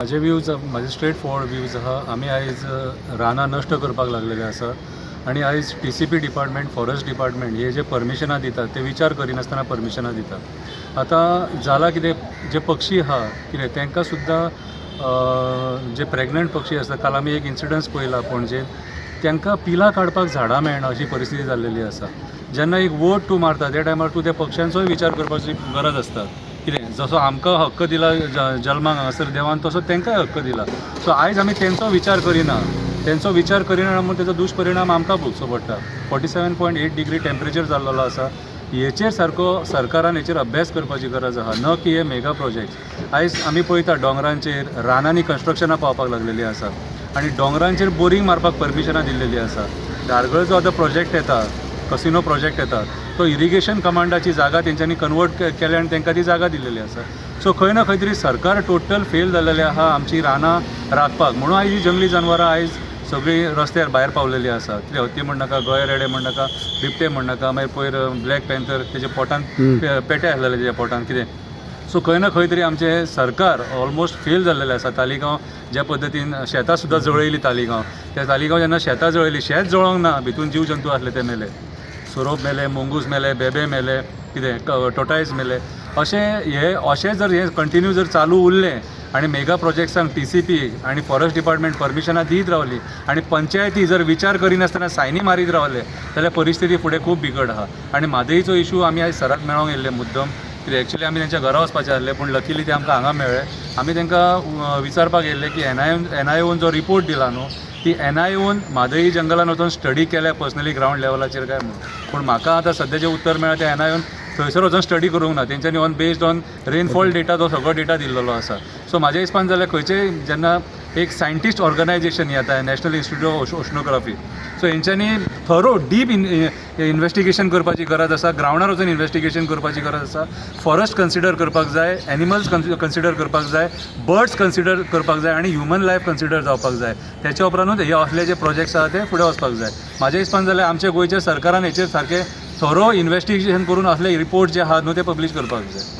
माझे व्ह्यूज माझे straight forward views आहा आमी आयज रानां नश्ट करपाक लागलेले आसा आनी आयज TCP डिपार्टमेंट फॉरेस्ट डिपार्टमेंट हे जे परमिशनां दितात ते विचार करिनासतना परमिशनां दितात. आतां जाला कितें जे पक्षी आहा कितें तांकां सुद्दां जे प्रेग्नंट पक्षी आसता काल आमी एक इन्सिडन्स पळयला पणजेन तांकां पिलां काडपाक झाडां मेळना अशी परिस्थिती जाल्लेली आसा. जेन्ना एक वोट तूं मारता त्या टायमार तूं त्या पक्ष्यांचोय विचार करपाची गरज आसता. कितें जसो आमकां हक्क दिला जल्माक हांगासर देवान तसो तांकांय हक्क दिला. सो आयज आमी तेंचो विचार करिना म्हणून तेजो दुश्परिणाम आमकां भोगचो पडटा. 47.8 डिग्री टेम्परेचर जाल्लो आसा. हेचेर सारको सरकारान हेचेर अभ्यास करपाची गरज आहा, न की हे मेगा प्रोजेक्ट. आयज आमी पळयता डोंगरांचेर रानांनी कन्स्ट्रक्शनां पावपाक लागलेलीं आसा आनी डोंगरांचेर बोरींग मारपाक परमिशनां दिल्लेली आसा. धारगळ जो आतां प्रोजेक्ट येता, कसिनो प्रोजेक्ट येता, तो इरिगेशन कमांडाची जागा तेंच्यांनी कन्वर्ट केल्या आनी तांकां ती जागा दिल्लेली आसा. सो खंय ना खंय तरी सरकार टोटल फेल जाल्लेलें आहा आमची रानां राखपाक. म्हणून आयज ही जंगली जनावरां आयज सगळीं रस्त्यार भायर पावलेली आसा. कितें हत्ती म्हण नाका, गोंय रेडे म्हण नाका, बिबटे म्हण नाका, मागीर पयर ब्लॅक पॅन्थर तेजे पोटान पेटे आसलेले तेज्या पोटान कितें. सो खंय ना खंय तरी आमचें सरकार ऑलमोस्ट फेल जाल्लेलें आसा. तालिगांव ज्या पद्दतीन शेतां सुद्दां जळयलीं तालिगांव, त्या तालिगांव जेन्ना शेतां जळयलीं, शेत जळोंक ना, भितून जीव जंतू आसले ते मेले. सोरोप मेले, मुंगूस मेले, बेबे मेले, कितें टोटायज मेले. अशें जर हे कंटिन्यू जर चालू उरलें आनी मेगा प्रोजेक्ट्सांक TCP आनी फॉरेस्ट डिपार्टमेंट परमिशनां दीत रावली आनी पंचायती जर विचार करिनासतना सायनी मारीत रावले जाल्यार परिस्थिती फुडें खूब बिकट आहा. आनी म्हादईचो इशू आमी आयज सराक मेळोंक येयल्ले मुद्दम. कित्याक एक्चुली आमी तेंच्या घरा वचपाचें आसलें पूण लकिली ते आमकां हांगा मेळ्ळे. आमी तांकां विचारपाक येयल्ले की NIOन जो रिपोर्ट दिला न्हू, ती NIOन म्हादई जंगलान वचून स्टडी केल्या पर्सनली ग्रावंड लेवलाचेर काय म्हणून. पूण म्हाका आतां सद्याचें उत्तर मेळ्ळां ते NIOन थंयसर वचून स्टडी करूंक ना. तेंच्यांनी बेस्ड ऑन रेनफॉल डेटा तो सगळो डेटा दिल्लो आसा. सो म्हाज्या हिसपान जाल्यार खंयचेय जेन्ना एक सायंटिस्ट ऑर्गनायजेशन येता, national institute of oceanography, so हेंच्यांनी थरो डीप इन्वेस्टिगेशन करपाची गरज आसा. ग्रावंडार वचून इन्वेस्टिगेशन करपाची गरज आसा. फॉरेस्ट कन्सिडर करपाक जाय, एनिमल्स कन्सिडर करपाक जाय, बर्ड्स कन्सिडर करपाक जाय आनी ह्युमन लायफ कन्सिडर जावपाक जाय. त्याच्या उपरांतूच हे असले जे प्रोजेक्ट्स आसा ते फुडें वचपाक जाय. म्हाज्या हिसपान जाल्यार आमच्या गोंयच्या सरकारान हेचेर सारकें थरो इन्वेस्टिगेशन करून असले रिपोर्ट जे आहा न्हू ते पब्लीश करपाक जाय.